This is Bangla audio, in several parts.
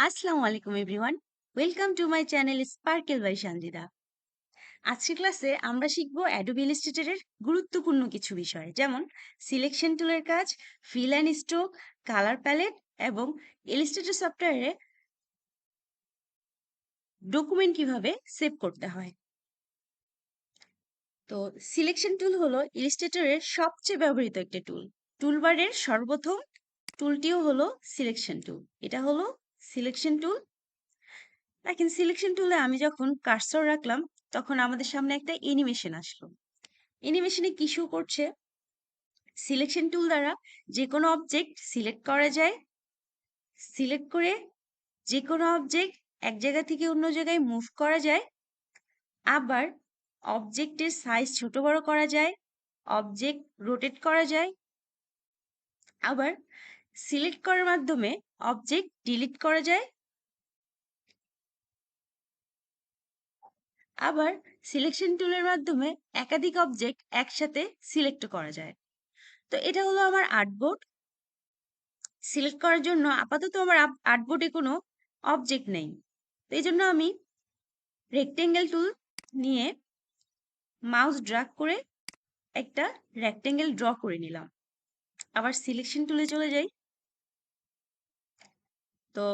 আসসালামু আলাইকুম everyone. Welcome to my channel sparkle by Sanjida. আজকের ক্লাসে আমরা শিখব অ্যাডোবি ইলাস্ট্রেটরের গুরুত্বপূর্ণ কিছু বিষয়, যেমন সিলেকশন টুলের কাজ, fill and stroke, colour palette এবং ইলাস্ট্রেটর সফটওয়্যারে ডকুমেন্ট কিভাবে সেভ করতে হয়। তো সিলেকশন টুল হলো ইলাস্ট্রেটরের সবচেয়ে ব্যবহৃত একটি টুল। টুলবারের সর্বপ্রথম টুলটিও হলো সিলেকশন টুল। এটা হলো সিলেকশন টুল। দেখেন, সিলেকশন টুলে আমি যখন কার্সর রাখলাম তখন আমাদের সামনে একটা অ্যানিমেশন আসলো। অ্যানিমেশনে কি শো করছে? সিলেকশন টুল দ্বারা যে কোনো অবজেক্ট সিলেক্ট করা যায়। সিলেক্ট করে যে কোনো অবজেক্ট এক জায়গা থেকে অন্য জায়গায় মুভ করা যায়। আবার অবজেক্টের সাইজ ছোট বড় করা যায়। অবজেক্ট রোটেট করা যায়। আবার সিলেক্ট করার মাধ্যমে অবজেক্ট ডিলিট করা যায়। আবার সিলেকশন টুলের মাধ্যমে একাধিক অবজেক্ট একসাথে সিলেক্ট করা যায়। তো এটা হলো আমার আর্টবোর্ড। সিলেক্ট করার জন্য আপাতত আমার আর্টবোর্ডে কোনো অবজেক্ট নেই, তো এই জন্য আমি রেক্টেঙ্গেল টুল নিয়ে মাউস ড্র্যাগ করে একটা রেক্টেঙ্গেল ড্র করে নিলাম। আবার সিলেকশন টুলে চলে যাই। তো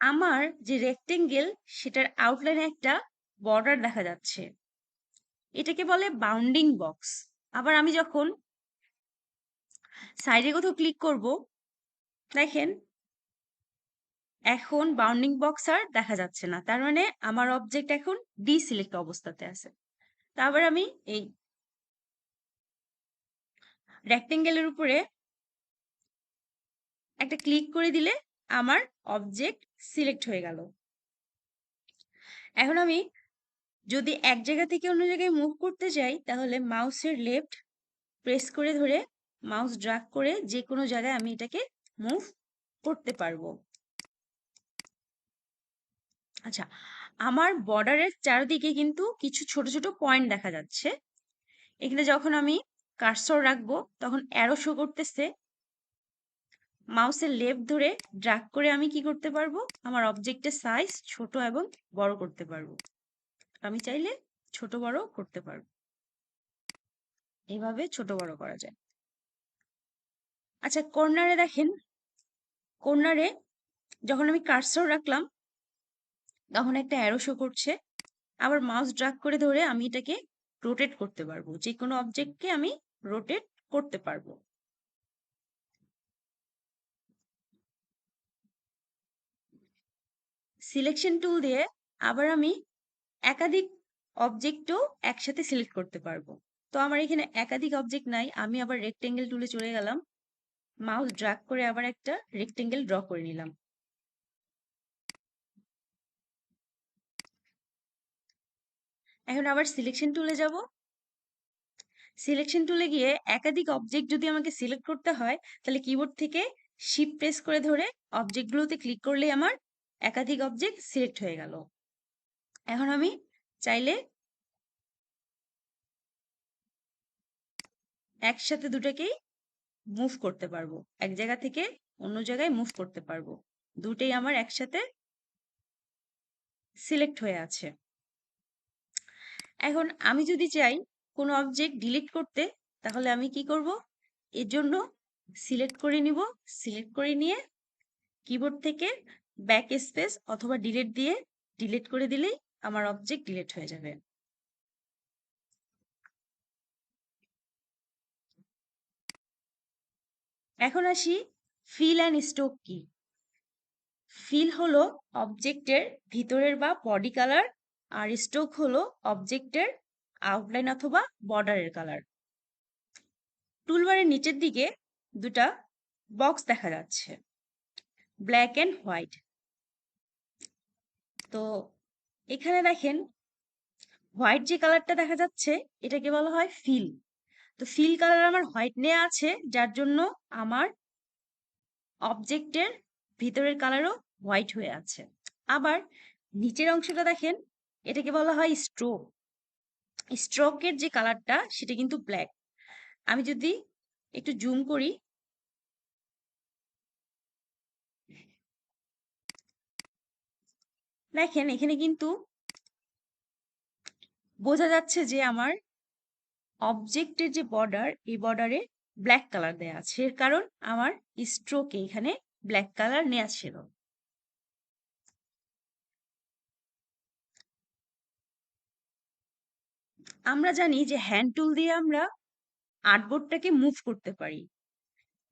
আমার যে রেক্টেঙ্গেল, সেটার আউটলাইনে একটা বর্ডার দেখা যাচ্ছে, এটাকে বলে বাউন্ডিং বক্স। আবার আমি যখন সাইডে কোথাও ক্লিক করব, দেখেন এখন বাউন্ডিং বক্স আর দেখা যাচ্ছে না, তার মানে আমার অবজেক্ট এখন ডিসিলেক্ট অবস্থাতে আছে। তারপর আমি এই রেক্টেঙ্গেলের উপরে একটা ক্লিক করে দিলে আমার অবজেক্ট সিলেক্ট হয়ে গেল। এখন আমি যদি এক জায়গা থেকে অন্য জায়গায় মুভ করতে চাই, তাহলে মাউসের লেফট প্রেস করে ধরে মাউস ড্র্যাগ করে যে কোনো জায়গায় আমি এটাকে মুভ করতে পারবো। আচ্ছা, আমার বর্ডারের চারদিকে কিন্তু কিছু ছোট ছোট পয়েন্ট দেখা যাচ্ছে। এখানে যখন আমি কার্সর রাখবো তখন অ্যারো শো করতেছে। মাউসের লেফট ধরে ড্র্যাগ করে আমি কি করতে পারবো? আমার অবজেক্টের সাইজ ছোট এবং বড় করতে পারবো। আমি চাইলে ছোট বড় করতে পারবো। এইভাবে ছোট বড় করা যায়। আচ্ছা, কর্নারে দেখেন, কর্নারে যখন আমি কার্সর রাখলাম তখন একটা অ্যারো শো করছে। আবার মাউস ড্র্যাগ করে ধরে আমি এটাকে রোটেট করতে পারবো। যে কোনো অবজেক্টকে আমি রোটেট করতে পারবো। সিলেকশন টুল দিয়ে আবার আমি একাধিক অবজেক্টও একসাথে সিলেক্ট করতে পারবো। তো আমার এখানে একাধিক অবজেক্ট নাই, আমি আবার রেক্টেঙ্গেল টুলে চলে গেলাম। মাউস ড্র্যাগ করে আবার একটা রেক্টেঙ্গেল ড্র করে নিলাম। এখন আবার সিলেকশন টুলে যাব। সিলেকশন টুলে গিয়ে একাধিক অবজেক্ট যদি আমাকে সিলেক্ট করতে হয়, তাহলে কিবোর্ড থেকে শিফট প্রেস করে ধরে অবজেক্টগুলোতে ক্লিক করলেই আমার একাধিক অবজেক্ট সিলেক্ট হয়ে গেল। এখন আমি চাইলে একসাথে দুটাকেই মুভ করতে পারবো, এক জায়গা থেকে অন্য জায়গায় মুভ করতে পারবো। দুটেই আমার একসাথে সিলেক্ট হয়ে আছে। এখন আমি যদি চাই কোনো অবজেক্ট ডিলিট করতে, তাহলে আমি কি করব? এর জন্য সিলেক্ট করে নিব। সিলেক্ট করে নিয়ে কিবোর্ড থেকে ব্যাক স্পেস অথবা ডিলিট দিয়ে ডিলিট করে দিলেই আমার অবজেক্ট ডিলিট হয়ে যাবে। এখন আসি ফিল অ্যান্ড স্ট্রোক কি। ফিল হলো অবজেক্টের ভিতরের বা বডি কালার, আর স্ট্রোক হলো অবজেক্টের আউটলাইন অথবা বর্ডারের কালার। টুলবারের নিচের দিকে দুটা বক্স দেখা যাচ্ছে, ব্ল্যাক অ্যান্ড হোয়াইট। তো এখানে দেখেন, হোয়াইট যে কালারটা দেখা যাচ্ছে এটাকে বলা হয় ফিল। তো ফিল কালার আমার হোয়াইট নেওয়া আছে, যার জন্য আমার অবজেক্টের ভিতরের কালারও হোয়াইট হয়ে আছে। আবার নিচের অংশটা দেখেন, এটাকে বলা হয় স্ট্রোক। স্ট্রোকের যে কালারটা সেটা কিন্তু ব্ল্যাক। আমি যদি একটু জুম করি, দেখেন এখানে কিন্তু বোঝা যাচ্ছে যে আমার অবজেক্টের যে বর্ডার, এই বর্ডারে ব্ল্যাক কালার দেয়া আছে। এর কারণ আমার স্ট্রোকে এখানে ব্ল্যাক কালার নেওয়া ছিল। আমরা জানি যে হ্যান্ড টুল দিয়ে আমরা আর্টবোর্ডটাকে মুভ করতে পারি।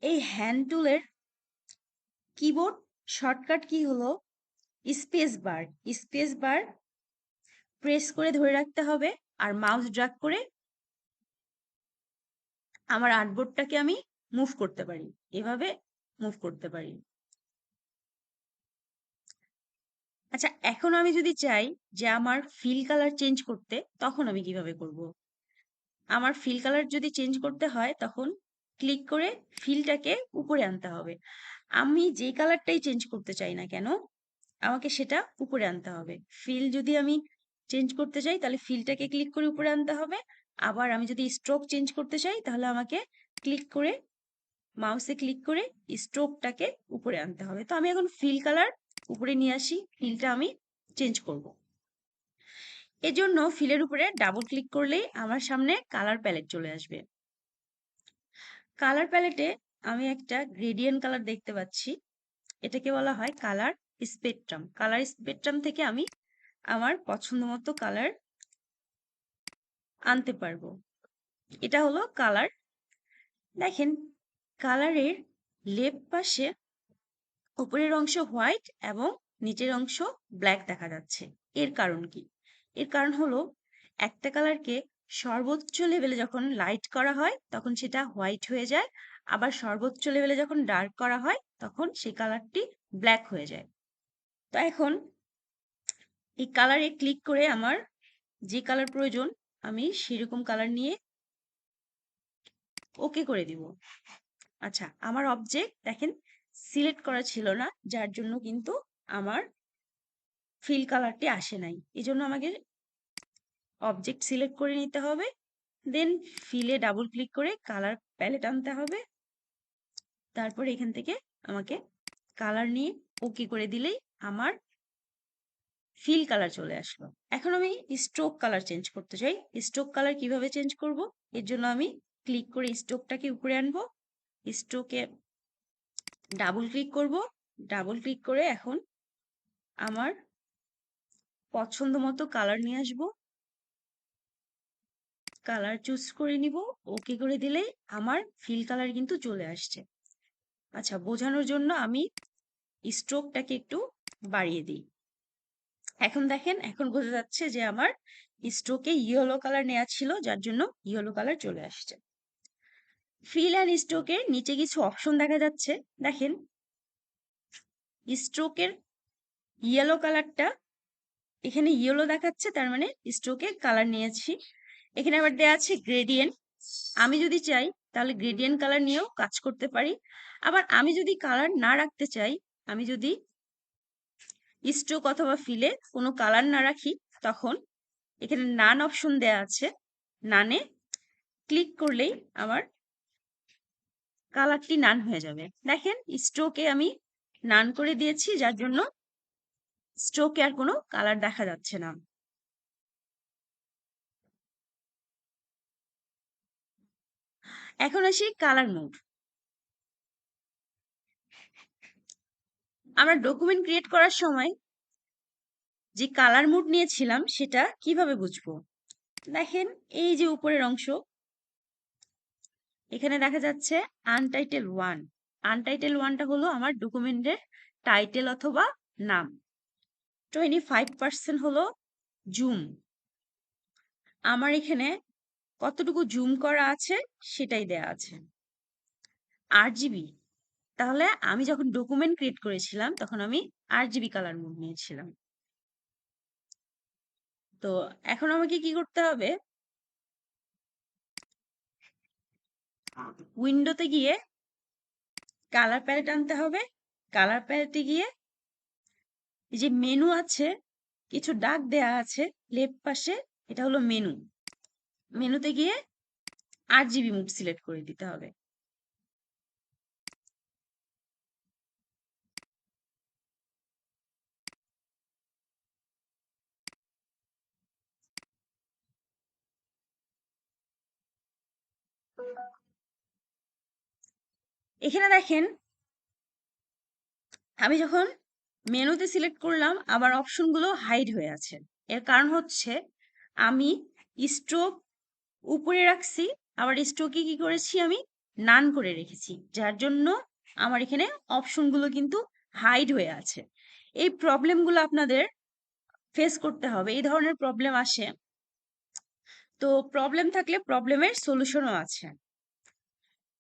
এই হ্যান্ড টুলের কিবোর্ড শর্টকাট কি হলো space bar. Space bar press করে ধরে রাখতে হবে আর মাউস ড্র্যাগ করে আমার আর্টবোর্ডটাকে আমি মুভ করতে পারি, এভাবে মুভ করতে পারি। আচ্ছা, এখন আমি যদি চাই যে আমার ফিল কালার চেঞ্জ করতে, তখন আমি কিভাবে করব? আমার ফিল কালার যদি চেঞ্জ করতে হয় তখন ক্লিক করে ফিলটাকে উপরে আনতে হবে। আমি যে কালারটাই চেঞ্জ করতে চাই না কেন, আমাকে সেটা উপরে আনতে হবে। ফিল যদি আমি চেঞ্জ করতে চাই তাহলে ফিলটাকে ক্লিক করে উপরে আনতে হবে। আবার আমি যদি স্ট্রোক চেঞ্জ করতে চাই তাহলে আমাকে ক্লিক করে মাউসে ক্লিক করে স্ট্রোকটাকে উপরে আনতে হবে। তো আমি এখন ফিল কালার উপরে নিয়ে আসি, ফিলটা আমি চেঞ্জ করব। এজন্য ফিলের উপরে ডাবল ক্লিক করলেই আমার সামনে কালার প্যালেট চলে আসবে। কালার প্যালেটে আমি একটা গ্রেডিয়েন্ট কালার দেখতে পাচ্ছি, এটাকে বলা হয় কালার স্পেকট্রাম। কালার স্পেকট্রাম থেকে আমি আমার পছন্দ মতো কালার আনতে পারবো। এটা হলো কালার। দেখেন কালারের লেফট পাশে উপরের অংশ হোয়াইট এবং নিচের অংশ ব্ল্যাক দেখা যাচ্ছে। এর কারণ কি? এর কারণ হলো একটা কালারকে সর্বোচ্চ লেভেলে যখন লাইট করা হয় তখন সেটা হোয়াইট হয়ে যায়, আবার সর্বোচ্চ লেভেলে যখন ডার্ক করা হয় তখন সেই কালারটি ব্ল্যাক হয়ে যায়। তো এখন এই কালারে ক্লিক করে আমার যে কালার প্রয়োজন আমি সেরকম কালার নিয়ে ওকে করে দিব। আচ্ছা, আমার অবজেক্ট দেখেন সিলেক্ট করা ছিল না, যার জন্য কিন্তু আমার ফিল কালারটি আসে নাই। এই জন্য আমাকে অবজেক্ট সিলেক্ট করে নিতে হবে, দেন ফিলে ডাবল ক্লিক করে কালার প্যালেট আনতে হবে। তারপর এখান থেকে আমাকে কালার নিয়ে ওকে করে দিলেই আমার ফিল কালার চলে আসলো। এখন আমি স্ট্রোক কালার চেঞ্জ করতে চাই। স্ট্রোক কালার কিভাবে চেঞ্জ করব? এর জন্য আমি ক্লিক করে স্ট্রোকটাকে উপরে আনবো, স্ট্রোকে ডাবল ক্লিক করব, ডাবল ক্লিক করে এখন আমার পছন্দ মতো কালার নিয়ে আসবো, কালার চুজ করে নিব, ওকে করে দিলেই আমার ফিল কালার কিন্তু চলে আসছে। আচ্ছা, বোঝানোর জন্য আমি স্ট্রোকটাকে একটু বাড়িয়ে দিই। এখন দেখেন, এখন বোঝা যাচ্ছে যে আমার স্ট্রোকে ইয়েলো কালার নেওয়া ছিল, যার জন্য ইয়েলো কালার চলে আসছে। ফিল অ্যান্ড স্ট্রোকের নিচে কিছু অপশন দেখা যাচ্ছে। দেখেন স্ট্রোকের ইয়েলো কালারটা এখানে ইয়েলো দেখাচ্ছে, তার মানে স্ট্রোকে কালার নিয়েছি। এখানে আবার দেওয়া আছে গ্রেডিয়েন্ট। আমি যদি চাই তাহলে গ্রেডিয়েন্ট কালার নিয়েও কাজ করতে পারি। আবার আমি যদি কালার না রাখতে চাই, আমি যদি স্ট্রোক অথবা ফিলে কোনো কালার না রাখি, তখন এখানে নান অপশন দেয়া আছে, নানে ক্লিক করলেই আমার কালারটি নান হয়ে যাবে। দেখেন স্ট্রোকে আমি নান করে দিয়েছি, যার জন্য স্ট্রোকে আর কোনো কালার দেখা যাচ্ছে না। এখন আসি কালার মোড। আমরা ডকুমেন্ট ক্রিয়েট করার সময় যে কালার মোড নিয়েছিলাম সেটা কিভাবে বুঝবো? দেখেন এই যে উপরের অংশ, এখানে দেখা যাচ্ছে আনটাইটেল ওয়ান। আনটাইটেল ওয়ানটা হলো আমার ডকুমেন্টের টাইটেল অথবা নাম। 25% হলো জুম। আমার এখানে কতটুকু জুম করা আছে সেটাই দেয়া আছে। 8 GB। তাহলে আমি যখন ডকুমেন্ট ক্রিয়েট করেছিলাম তখন আমি 8 GB কালার মোড নিয়েছিলাম। তো এখন আমাকে কি করতে হবে? উইন্ডোতে গিয়ে কালার প্যালেট আনতে হবে। কালার প্যালেটে গিয়ে এই যে মেনু আছে, কিছু দাগ দেয়া আছে লেফট পাশে, এটা হলো মেনু। মেনুতে গিয়ে 8 GB মোড সিলেক্ট করে দিতে হবে। এখানে দেখেন আমি যখন মেনুতে সিলেক্ট করলাম আমার অপশনগুলো হাইড হয়ে আছে। এর কারণ হচ্ছে আমি স্ট্রোক উপরে রাখছি, আবার স্ট্রোকে কি করেছি আমি নান করে রেখেছি, যার জন্য আমার এখানে অপশনগুলো কিন্তু হাইড হয়ে আছে। এই প্রবলেমগুলো আপনাদের ফেস করতে হবে। এই ধরনের প্রবলেম আসে, তো প্রবলেম থাকলে প্রবলেমের সলিউশনও আছে।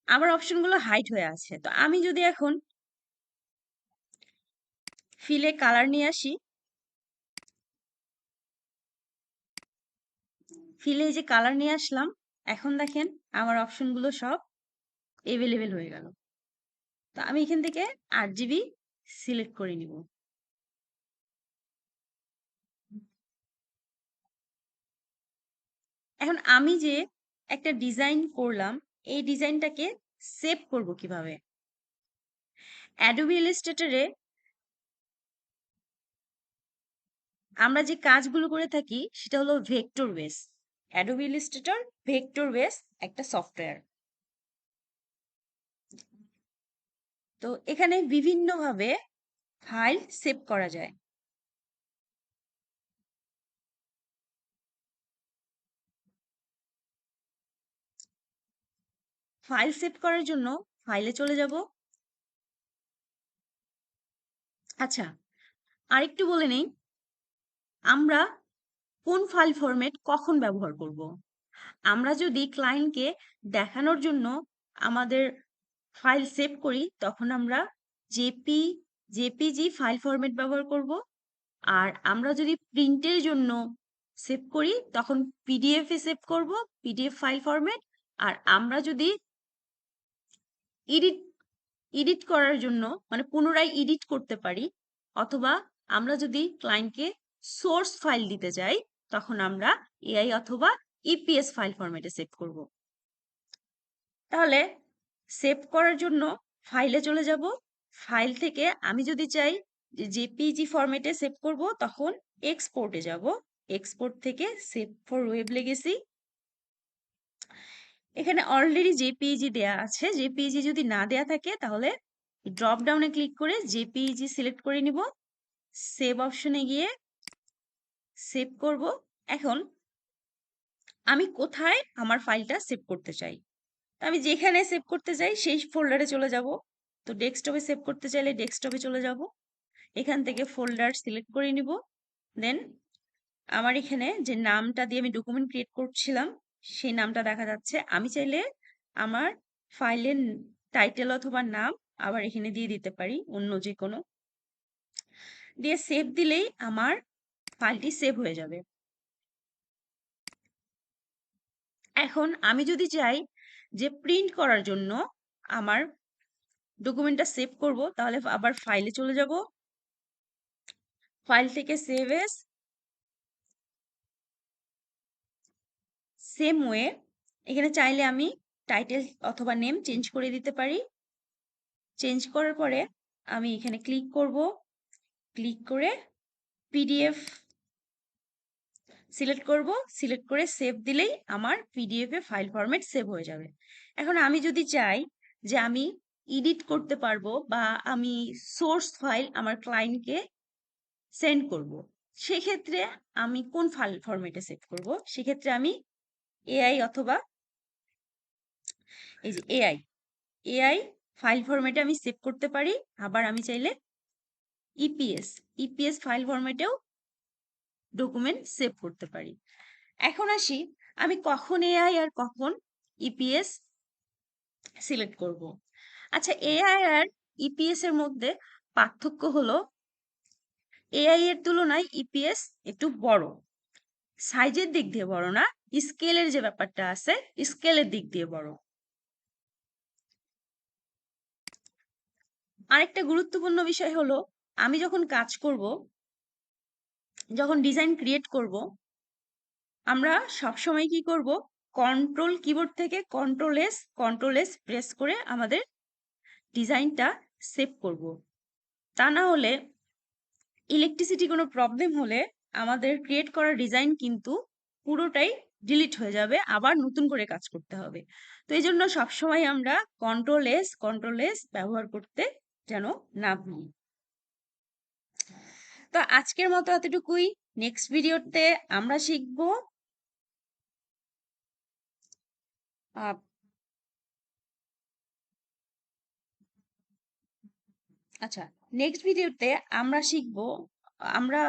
আমার অপশনগুলো হাইড হয়ে আছে, তো আমি যদি এখন ফিলে কালার নিয়ে আসি, ফিলে এই যে কালার নিয়ে আসলাম, এখন দেখেন আমার অপশনগুলো সব এভেলেবেল হয়ে গেল। তো আমি এখান থেকে 8 GB সিলেক্ট করে নিব। এখন আমি যে একটা ডিজাইন করলাম, এই ডিজাইনটাকে সেভ করব কিভাবে? অ্যাডোবি ইলাস্ট্রেটরে আমরা যে কাজগুলো করে থাকি সেটা হলো vector base. Adobe Illustrator vector base একটা সফটওয়্যার। তো এখানে বিভিন্নভাবে ফাইল সেভ করা যায়। ফাইল সেভ করার জন্য ফাইলে চলে যাব। আচ্ছা, আরেকটু বলে নেই, আমরা কোন ফাইল ফরম্যাট কখন ব্যবহার করব। আমরা যদি ক্লায়েন্টকে দেখানোর জন্য আমাদের ফাইল সেভ করি, তখন আমরা জেপিজি ফাইল ফরম্যাট ব্যবহার করব। আর আমরা যদি প্রিন্টের জন্য সেভ করি, তখন পিডিএফ এ সেভ করব, পিডিএফ ফাইল ফরম্যাট। আর আমরা যদি এডিট এডিট করার জন্য, মানে পুনরায় এডিট করতে পারি, অথবা আমরা যদি ক্লায়েন্টকে সোর্স ফাইল দিতে চাই, তখন আমরা এআই অথবা ইপিএস ফাইল ফরম্যাটে সেভ করব। তাহলে সেভ করার জন্য ফাইলে চলে যাব। ফাইল থেকে আমি যদি চাই যে জেপিজি ফরম্যাটে সেভ করব, তখন এক্সপোর্টে যাব। এক্সপোর্ট থেকে সেভ ফর ওয়েব লেগেসি। এখানে অলরেডি জেপিইজি দেয়া আছে। জেপিইজি যদি না দেয়া থাকে তাহলে ড্রপ ডাউনে ক্লিক করে জেপিইজি সিলেক্ট করে নিব। সেভ অপশনে গিয়ে সেভ করব। এখন আমি কোথায় আমার ফাইলটা সেভ করতে চাই, আমি যেখানে সেভ করতে চাই সেই ফোল্ডারে চলে যাব। তো ডেস্কটপে সেভ করতে চাইলে ডেস্কটপে চলে যাব। এখান থেকে ফোল্ডার সিলেক্ট করে নিব। দেন আমার এখানে যে নামটা দিয়ে আমি ডকুমেন্ট ক্রিয়েট করছিলাম সেই নামটা দেখা যাচ্ছে। আমি চাইলে আমার ফাইলের টাইটেল অথবা নাম আবার এখানে দিয়ে দিতে পারি, অন্য যে কোনো দিয়ে সেভ দিলেই আমার ফাইলটি সেভ হয়ে যাবে। এখন আমি যদি চাই যে প্রিন্ট করার জন্য আমার ডকুমেন্টটা সেভ করব, তাহলে আবার ফাইলে চলে যাব। ফাইল থেকে সেভ এস, সেম ওয়ে এখানে চাইলে আমি টাইটেল অথবা নেম চেঞ্জ করে দিতে পারি। চেঞ্জ করার পরে আমি এখানে ক্লিক করব। ক্লিক করে পিডিএফ সিলেক্ট করব। সিলেক্ট করে সেভ দিলেই আমার পিডিএফ এ ফাইল ফরম্যাট সেভ হয়ে যাবে। এখন আমি যদি চাই যে আমি এডিট করতে পারবো বা আমি সোর্স ফাইল আমার ক্লায়েন্টকে সেন্ড করব, সেক্ষেত্রে আমি কোন ফাইল ফরম্যাটে সেভ করব? সেক্ষেত্রে আমি এআই অথবা এই যে এআই ফাইল ফরম্যাটে আমি সেভ করতে পারি। আবার আমি চাইলে ইপিএস ফাইল ফরম্যাটেও ডকুমেন্ট সেভ করতে পারি। এখন আসি আমি কখন এআই আর কখন ইপিএস সিলেক্ট করব। আচ্ছা, এআই আর ইপিএস এর মধ্যে পার্থক্য হলো এআই এর তুলনায় ইপিএস একটু বড়, সাইজের দিক দিয়ে বড় না, স্কেলের যে ব্যাপারটা আছে স্কেলের দিক দিয়ে বড়। আরেকটা গুরুত্বপূর্ণ বিষয় হলো আমি যখন কাজ করব, যখন ডিজাইন ক্রিয়েট করব, আমরা সবসময় কি করব, কন্ট্রোল কিবোর্ড থেকে কন্ট্রোল এস প্রেস করে আমাদের ডিজাইনটা সেভ করব। তা না হলে ইলেকট্রিসিটি কোনো প্রবলেম হলে আমাদের ক্রিয়েট করা ডিজাইন কিন্তু পুরোটাই ডিলিট হয়ে যাবে, আবার নতুন করে কাজ করতে হবে। তো এই জন্য সবসময় আমরা কন্ট্রোল এস ব্যবহার করতে যেন না ভুলি। তো আজকের মতো এতটুকুই। নেক্সট ভিডিওতে আমরা শিখবো আহ, আচ্ছা, নেক্সট ভিডিওতে আমরা শিখবো আমরা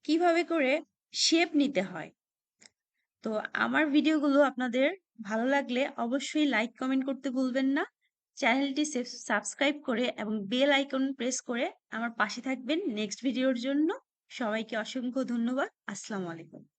কিভাবে করে শেপ নিতে হয়। তো আমার ভিডিওগুলো আপনাদের ভালো লাগলে অবশ্যই লাইক কমেন্ট করতে ভুলবেন না। চ্যানেলটি সাবস্ক্রাইব করে এবং বেল আইকন প্রেস করে আমার পাশে থাকবেন নেক্সট ভিডিওর জন্য। সবাইকে অসংখ্য ধন্যবাদ। আসসালামু আলাইকুম।